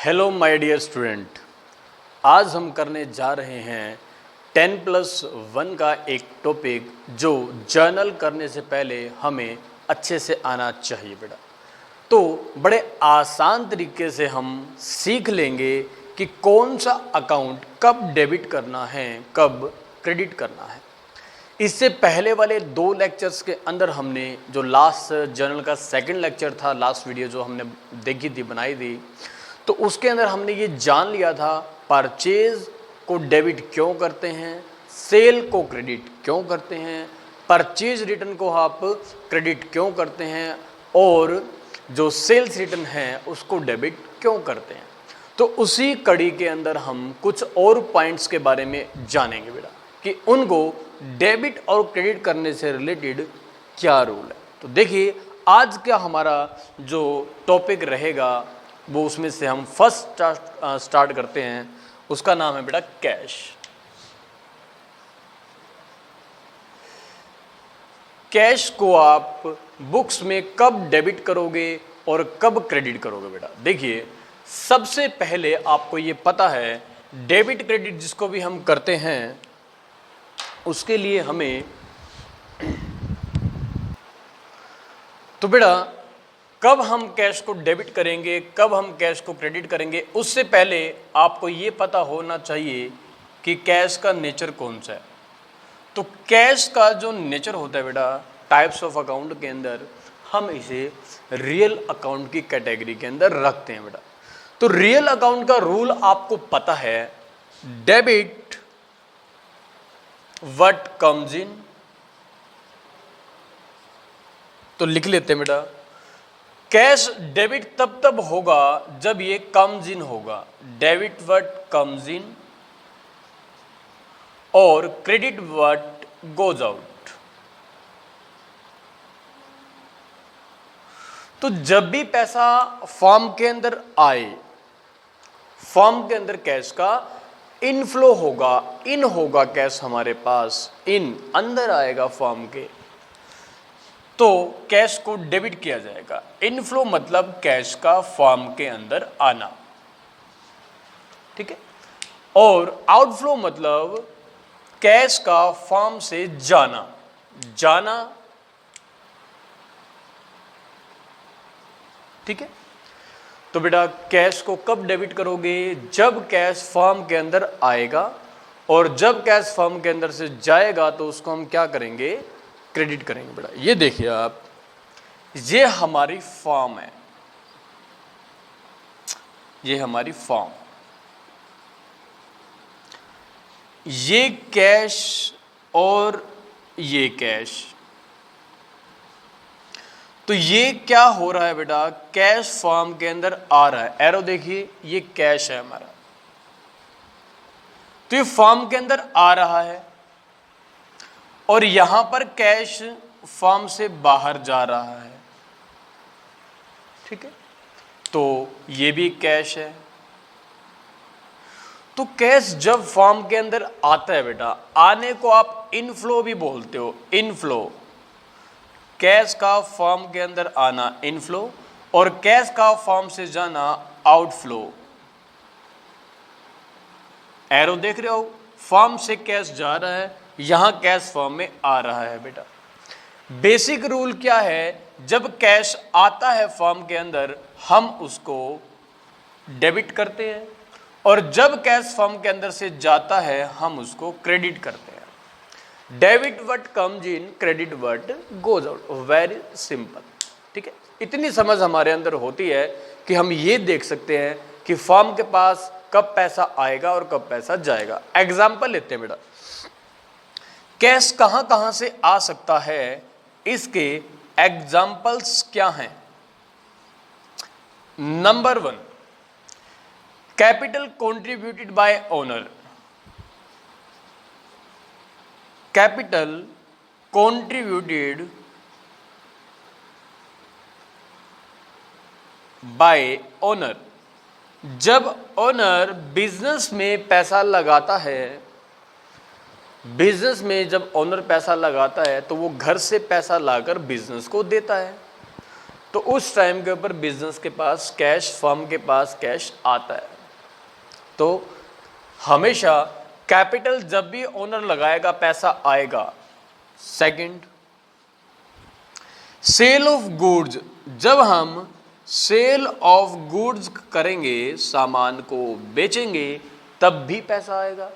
Hello my dear student, आज हम करने जा रहे हैं 10+1 का एक टॉपिक जो जर्नल करने से पहले हमें अच्छे से आना चाहिए बेटा। तो बड़े आसान तरीके से हम सीख लेंगे कि कौन सा अकाउंट कब डेबिट करना है, कब क्रेडिट करना है। इससे पहले वाले 2 लेक्चर्स के अंदर हमने जो लास्ट जर्नल का सेकंड लेक्चर था, लास्ट वीडियो जो हमने देखी थी, बनाई थी, तो उसके अंदर हमने ये जान लिया था परचेज को डेबिट क्यों करते हैं, सेल को क्रेडिट क्यों करते हैं, परचेज रिटर्न को आप क्रेडिट क्यों करते हैं और जो सेल्स रिटर्न है उसको डेबिट क्यों करते हैं। तो उसी कड़ी के अंदर हम कुछ और पॉइंट्स के बारे में जानेंगे बेटा कि उनको डेबिट और क्रेडिट करने से रिलेटेड क्या रूल है। तो देखिए आज क्या हमारा जो टॉपिक रहेगा वो उसमें से हम फर्स्ट स्टार्ट करते हैं, उसका नाम है बेटा कैश। कैश को आप बुक्स में कब डेबिट करोगे और कब क्रेडिट करोगे बेटा। देखिए सबसे पहले आपको ये पता है डेबिट क्रेडिट जिसको भी हम करते हैं उसके लिए हमें तो बेटा कब हम कैश को डेबिट करेंगे, कब हम कैश को क्रेडिट करेंगे, उससे पहले आपको ये पता होना चाहिए कि कैश का नेचर कौन सा है। तो कैश का जो नेचर होता है बेटा टाइप्स ऑफ अकाउंट के अंदर हम इसे रियल अकाउंट की कैटेगरी के अंदर रखते हैं बेटा। तो रियल अकाउंट का रूल आपको पता है, डेबिट व्हाट कम्स इन। तो लिख लेते हैं बेटा, कैश डेबिट तब होगा जब ये कम्स इन होगा, डेबिट व्हाट कम्स इन, और क्रेडिट व्हाट गोज आउट। तो जब भी पैसा फॉर्म के अंदर आए, फॉर्म के अंदर कैश का इनफ्लो होगा, इन होगा कैश हमारे पास, इन अंदर आएगा फॉर्म के, तो कैश को डेबिट किया जाएगा। इनफ्लो मतलब कैश का फॉर्म के अंदर आना, ठीक है, और आउटफ्लो मतलब कैश का फॉर्म से जाना, जाना, ठीक है। तो बेटा कैश को कब डेबिट करोगे, जब कैश फॉर्म के अंदर आएगा, और जब कैश फॉर्म के अंदर से जाएगा तो उसको हम क्या करेंगे, क्रेडिट करेंगे बेटा। ये देखिए आप, ये हमारी फॉर्म है, ये हमारी फॉर्म, ये कैश और ये कैश। तो ये क्या हो रहा है बेटा, कैश फॉर्म के अंदर आ रहा है, एरो देखिए, ये कैश है हमारा, तो ये फॉर्म के अंदर आ रहा है, और यहां पर कैश फॉर्म से बाहर जा रहा है, ठीक है। तो ये भी कैश है। तो कैश जब फॉर्म के अंदर आता है बेटा, आने को आप इनफ्लो भी बोलते हो, इनफ्लो, कैश का फॉर्म के अंदर आना इनफ्लो, और कैश का फॉर्म से जाना आउटफ्लो। एरो देख रहे हो, फॉर्म से कैश जा रहा है, यहां कैश फॉर्म में आ रहा है बेटा। बेसिक रूल क्या है, जब कैश आता है फॉर्म के अंदर हम उसको डेबिट करते हैं, और जब कैश फॉर्म के अंदर से जाता है हम उसको क्रेडिट करते हैं। Debit what comes in, credit what goes out, very simple, ठीक है। इतनी समझ हमारे अंदर होती है कि हम ये देख सकते हैं कि फॉर्म के पास कब पैसा आएगा और कब पैसा जाएगा। एग्जाम्पल लेते हैं बेटा, कैश कहां कहां से आ सकता है, इसके एग्जाम्पल्स क्या हैं। Number 1, capital contributed bye owner, capital contributed bye owner. जब ओनर बिजनेस में पैसा लगाता है, बिजनेस में जब ओनर पैसा लगाता है तो वो घर से पैसा लाकर बिजनेस को देता है। तो उस टाइम के ऊपर बिजनेस के पास कैश, फर्म के पास कैश आता है। तो हमेशा कैपिटल जब भी ओनर लगाएगा पैसा आएगा। सेकंड, सेल ऑफ गुड्स, जब हम सेल ऑफ गुड्स करेंगे, सामान को बेचेंगे, तब भी पैसा आएगा।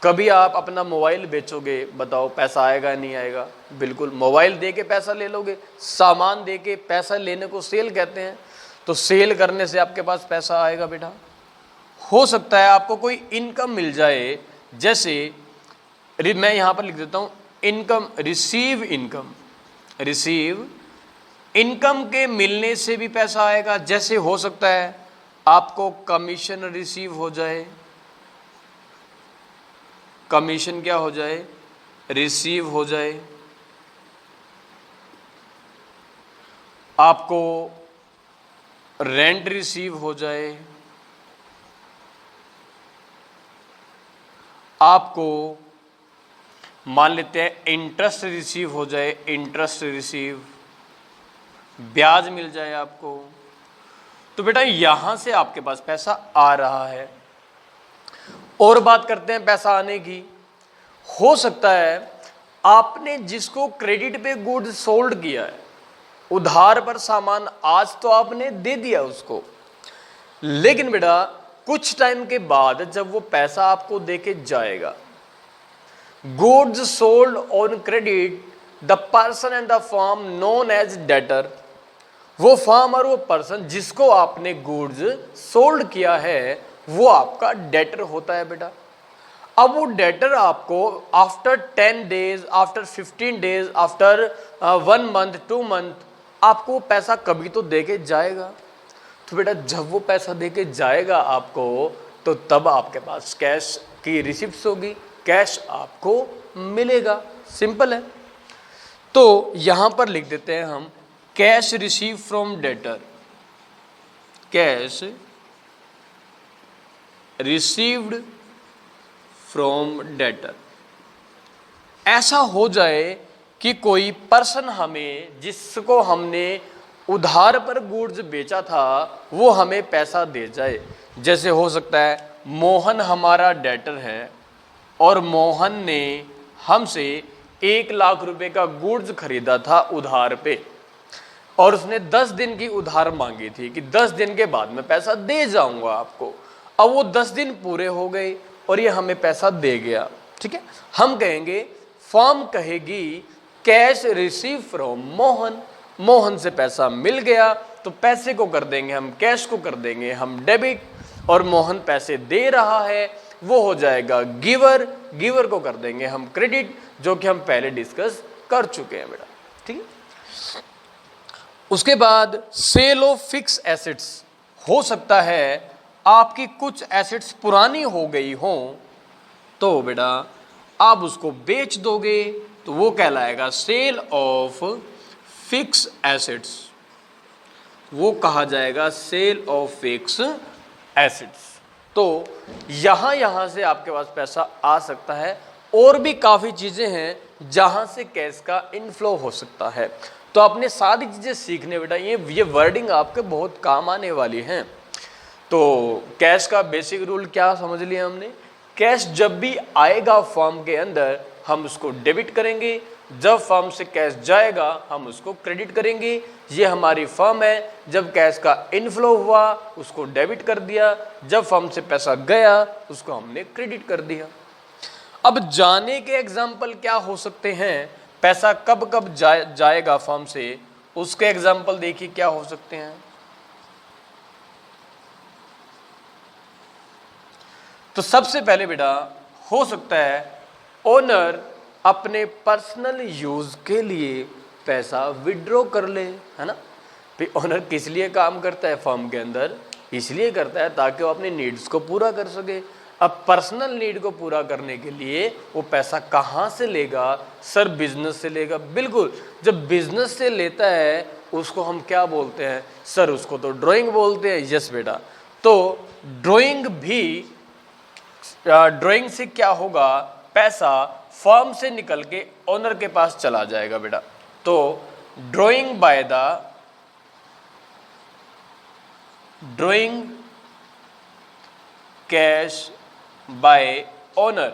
कभी आप अपना मोबाइल बेचोगे, बताओ पैसा आएगा नहीं आएगा? बिल्कुल। मोबाइल दे के पैसा ले लोगे, सामान दे के पैसा लेने को सेल कहते हैं। तो सेल करने से आपके पास पैसा आएगा बेटा। हो सकता है आपको कोई इनकम मिल जाए, जैसे मैं यहाँ पर लिख देता हूँ income, receive income. Receive income के मिलने से भी पैसा आएगा। जैसे हो सकता है आपको कमीशन रिसीव हो जाए, कमीशन क्या हो जाए? रिसीव हो जाए। आपको रेंट रिसीव हो जाए, आपको मान लेते हैं इंटरेस्ट रिसीव हो जाए, इंटरेस्ट रिसीव, ब्याज मिल जाए आपको। तो बेटा यहां से आपके पास पैसा आ रहा है। और बात करते हैं पैसा आने की। हो सकता है आपने जिसको क्रेडिट पे गुड्स सोल्ड किया है, उधार पर सामान आज तो आपने दे दिया उसको, लेकिन बेटा कुछ टाइम के बाद जब वो पैसा आपको देके जाएगा, goods sold on credit, the person and the firm known as debtor, वो फर्म और वो पर्सन जिसको आपने गुड्स सोल्ड किया है वो आपका डेटर होता है बेटा। अब वो डेटर आपको after 10 days, after 15 days, after 1 month, 2 month आपको पैसा कभी तो देके जाएगा। तो बेटा जब वो पैसा देके जाएगा आपको, तो तब आपके पास कैश की रिसिप्ट्स होगी, कैश आपको मिलेगा। सिंपल है। तो यहां पर लिख देते हैं हम cash receive from debtor, cash received from debtor. ऐसा हो जाए कि कोई पर्सन हमें, जिसको हमने उधार पर गुड्स बेचा था, वो हमें पैसा दे जाए। जैसे हो सकता है मोहन हमारा डेटर है और मोहन ने हमसे 1 लाख रुपए का गुड्स खरीदा था उधार पे, और उसने 10 दिन की उधार मांगी थी कि 10 दिन के बाद मैं पैसा दे जाऊंगा आपको। अब वो 10 दिन पूरे हो गए और ये हमें पैसा दे गया। ठीक है, हम कहेंगे, फर्म कहेगी cash receive from Mohan, Mohan से पैसा मिल गया, तो पैसे को कर देंगे हम, कैश को कर देंगे हम डेबिट, और मोहन पैसे दे रहा है वो हो जाएगा गिवर, गिवर को कर देंगे हम क्रेडिट, जो कि हम पहले डिस्कस कर चुके हैं बेटा। ठीक है। उसके बाद सेल ऑफ फिक्स एसेट्स। हो सकता है आपकी कुछ एसेट्स पुरानी हो गई हो, तो बेटा आप उसको बेच दोगे, तो वो कहलाएगा सेल ऑफ फिक्स एसेट्स, वो कहा जाएगा सेल ऑफ फिक्स एसेट्स। तो यहां से आपके पास पैसा आ सकता है। और भी काफ़ी चीज़ें हैं जहां से कैश का इनफ्लो हो सकता है। तो आपने सारी चीज़ें सीखने बेटा, ये वर्डिंग आपके बहुत काम आने वाली हैं। तो कैश का बेसिक रूल क्या समझ लिया हमने? कैश जब भी आएगा फर्म के अंदर, हम उसको डेबिट करेंगे, जब फर्म से कैश जाएगा हम उसको क्रेडिट करेंगे। ये हमारी फर्म है, जब कैश का इनफ्लो हुआ उसको डेबिट कर दिया, जब फर्म से पैसा गया उसको हमने क्रेडिट कर दिया। अब जाने के एग्जाम्पल क्या हो सकते हैं, पैसा कब कब जाएगा फर्म से, उसके एग्जाम्पल देखिए क्या हो सकते हैं। तो सबसे पहले बेटा हो सकता है ओनर अपने पर्सनल यूज के लिए पैसा विड्रॉ कर ले, है ना। फिर ओनर किस लिए काम करता है फर्म के अंदर? इसलिए करता है ताकि वो अपनी नीड्स को पूरा कर सके। अब पर्सनल नीड को पूरा करने के लिए वो पैसा कहाँ से लेगा? सर बिजनेस से लेगा। बिल्कुल, जब बिजनेस से लेता है उसको हम क्या बोलते हैं? सर उसको तो ड्राइंग बोलते हैं। यस बेटा, तो ड्राइंग से क्या होगा? पैसा फर्म से निकल के ओनर के पास चला जाएगा बेटा। तो drawing by the drawing cash by owner,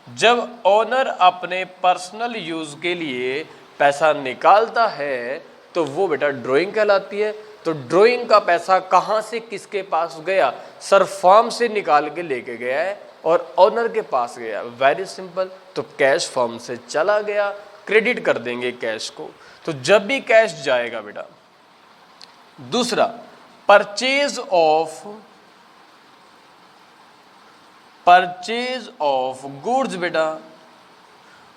जब ओनर अपने पर्सनल यूज के लिए पैसा निकालता है तो वो बेटा ड्राइंग कहलाती है। तो ड्राइंग का पैसा कहाँ से किसके पास गया? सर फर्म से निकाल के लेके गया है और ओनर के पास गया, वेरी सिंपल। तो कैश फर्म से चला गया, क्रेडिट कर देंगे कैश को। तो जब भी कैश जाएगा बेटा, दूसरा परचेज ऑफ गुड्स, बेटा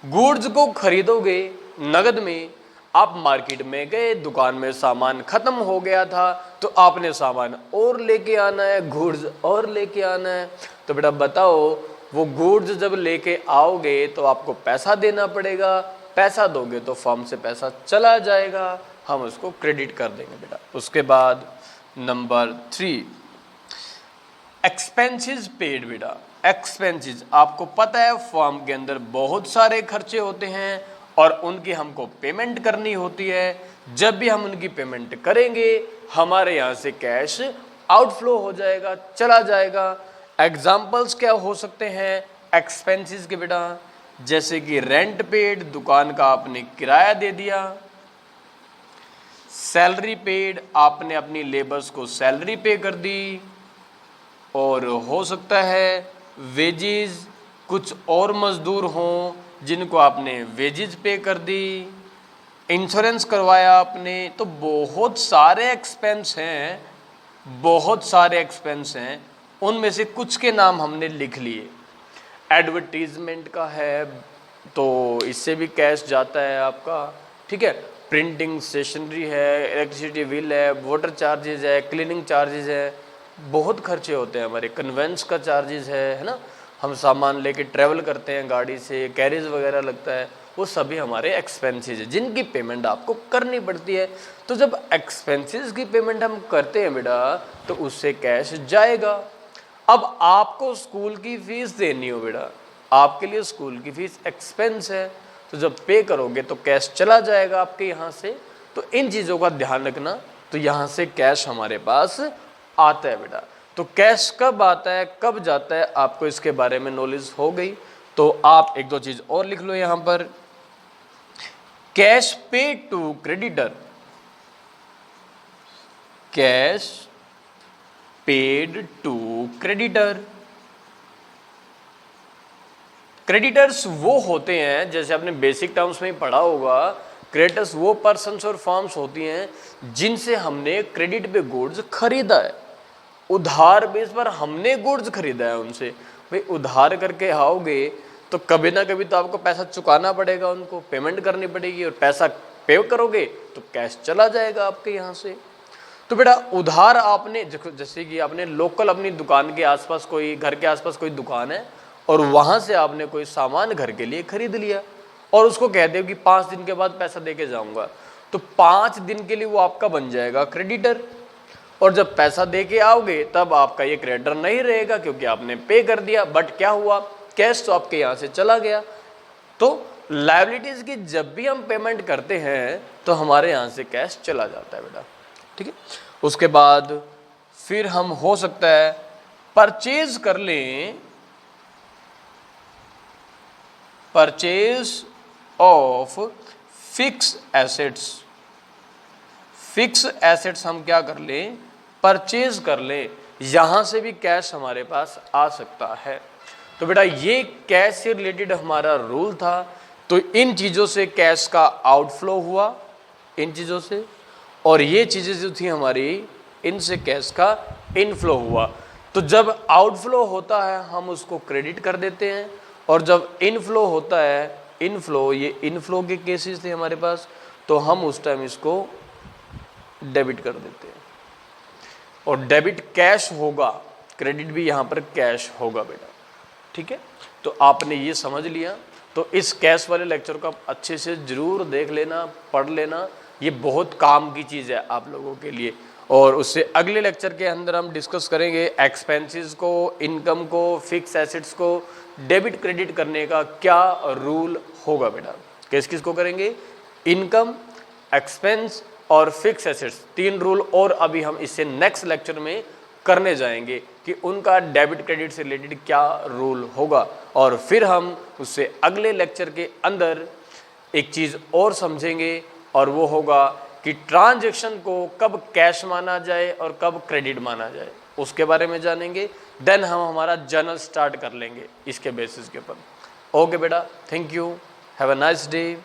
गुड्स को खरीदोगे नगद में। आप मार्केट में गए, दुकान में सामान खत्म हो गया था तो आपने सामान और लेके आना है, गुड्स और लेके आना है। तो बेटा बताओ, वो गुड्स जब लेके आओगे तो आपको पैसा देना पड़ेगा, पैसा दोगे तो फर्म से पैसा चला जाएगा, हम उसको क्रेडिट कर देंगे बेटा। उसके बाद नंबर 3 एक्सपेंसेस पेड। बेटा एक्सपेंसेस, आपको पता है फर्म के अंदर बहुत सारे खर्चे होते हैं और उनकी हमको पेमेंट करनी होती है। जब भी हम उनकी पेमेंट करेंगे हमारे यहाँ से कैश आउटफ्लो हो जाएगा, चला जाएगा। एग्जाम्पल्स क्या हो सकते हैं एक्सपेंसेस के बेटा? जैसे कि रेंट पेड, दुकान का आपने किराया दे दिया। सैलरी पेड, आपने अपनी लेबर्स को सैलरी पे कर दी। और हो सकता है वेजेस, कुछ और मजदूर हों जिनको आपने वेजेस पे कर दी। इंश्योरेंस करवाया आपने। तो बहुत सारे एक्सपेंस हैं, बहुत सारे एक्सपेंस हैं, उनमें से कुछ के नाम हमने लिख लिए। एडवर्टीजमेंट का है तो इससे भी कैश जाता है आपका, ठीक है। प्रिंटिंग स्टेशनरी है, इलेक्ट्रिसिटी बिल है, वाटर चार्जेस है, क्लीनिंग चार्जेस है, बहुत खर्चे होते हैं हमारे। कन्वेंस का चार्जेस है ना, हम सामान लेके ट्रैवल करते हैं गाड़ी से, कैरेज वगैरह लगता है, वो सभी हमारे एक्सपेंसेस हैं जिनकी पेमेंट आपको करनी पड़ती है। तो जब एक्सपेंसेस की पेमेंट हम करते हैं बेटा तो उससे कैश जाएगा। अब आपको स्कूल की फीस देनी हो बेटा, आपके लिए स्कूल की फीस एक्सपेंस है, तो जब पे करोगे तो कैश चला जाएगा आपके यहाँ से। तो इन चीज़ों का ध्यान रखना। तो यहाँ से कैश हमारे पास आता है बेटा। तो कैश कब आता है कब जाता है आपको इसके बारे में नॉलेज हो गई। तो आप एक दो चीज़ और लिख लो यहाँ पर। Cash pay to creditor, cash paid to creditor. Creditors वो होते हैं, जैसे आपने बेसिक टर्म्स में ही पढ़ा होगा, क्रेडिटर्स वो पर्सन्स और फर्म्स होती हैं जिनसे हमने क्रेडिट पे गुड्स खरीदा है। उधार बेस पर हमने गुड्स खरीदा है उनसे। भाई उधार करके आओगे तो कभी ना कभी तो आपको पैसा चुकाना पड़ेगा, उनको पेमेंट करनी पड़ेगी, और पैसा पे करोगे तो कैश चला जाएगा आपके यहाँ से। तो बेटा उधार आपने, जैसे कि आपने लोकल अपनी दुकान के आसपास कोई, घर के आसपास कोई दुकान है और वहाँ से आपने कोई सामान घर के लिए खरीद लिया और उसको कह दे कि 5 दिन के बाद पैसा दे के जाऊँगा, तो 5 दिन के लिए वो आपका बन जाएगा क्रेडिटर। और जब पैसा दे के आओगे तब आपका ये क्रेडिटर नहीं रहेगा क्योंकि आपने पे कर दिया। बट क्या हुआ, कैश तो आपके यहाँ से चला गया। तो लायबिलिटीज़ की जब भी हम पेमेंट करते हैं तो हमारे यहाँ से कैश चला जाता है बेटा, ठीक है। उसके बाद फिर हम हो सकता है परचेज कर लें, purchase of fix assets. Fix assets हम क्या कर लें, परचेज कर लें, यहाँ से भी कैश हमारे पास आ सकता है। तो बेटा ये कैश से रिलेटेड हमारा रूल था। तो इन चीज़ों से कैश का आउटफ्लो हुआ, इन चीज़ों से, और ये चीज़ें जो थी हमारी, इनसे कैश का इनफ्लो हुआ। तो जब आउटफ्लो होता है हम उसको क्रेडिट कर देते हैं, और जब इनफ्लो होता है, इनफ्लो, ये इनफ्लो के केसेस थे हमारे पास, तो हम उस टाइम इसको डेबिट कर देते हैं। और डेबिट कैश होगा, क्रेडिट भी यहाँ पर कैश होगा बेटा, ठीक है। तो आपने ये समझ लिया। तो इस कैश वाले लेक्चर को आप अच्छे से ज़रूर देख लेना, पढ़ लेना, ये बहुत काम की चीज़ है आप लोगों के लिए। और उससे अगले लेक्चर के अंदर हम डिस्कस करेंगे एक्सपेंसेस को, इनकम को, फिक्स एसेट्स को डेबिट क्रेडिट करने का क्या रूल होगा बेटा। किस किस को करेंगे, इनकम, एक्सपेंस और फिक्स एसेट्स, 3 रूल और अभी हम इससे नेक्स्ट लेक्चर में करने जाएंगे कि उनका डेबिट क्रेडिट से रिलेटेड क्या रूल होगा। और फिर हम उससे अगले लेक्चर के अंदर एक चीज़ और समझेंगे और वो होगा कि ट्रांजैक्शन को कब कैश माना जाए और कब क्रेडिट माना जाए, उसके बारे में जानेंगे। देन हम हमारा जर्नल स्टार्ट कर लेंगे इसके बेसिस के ऊपर। ओके बेटा, thank you, have a nice day.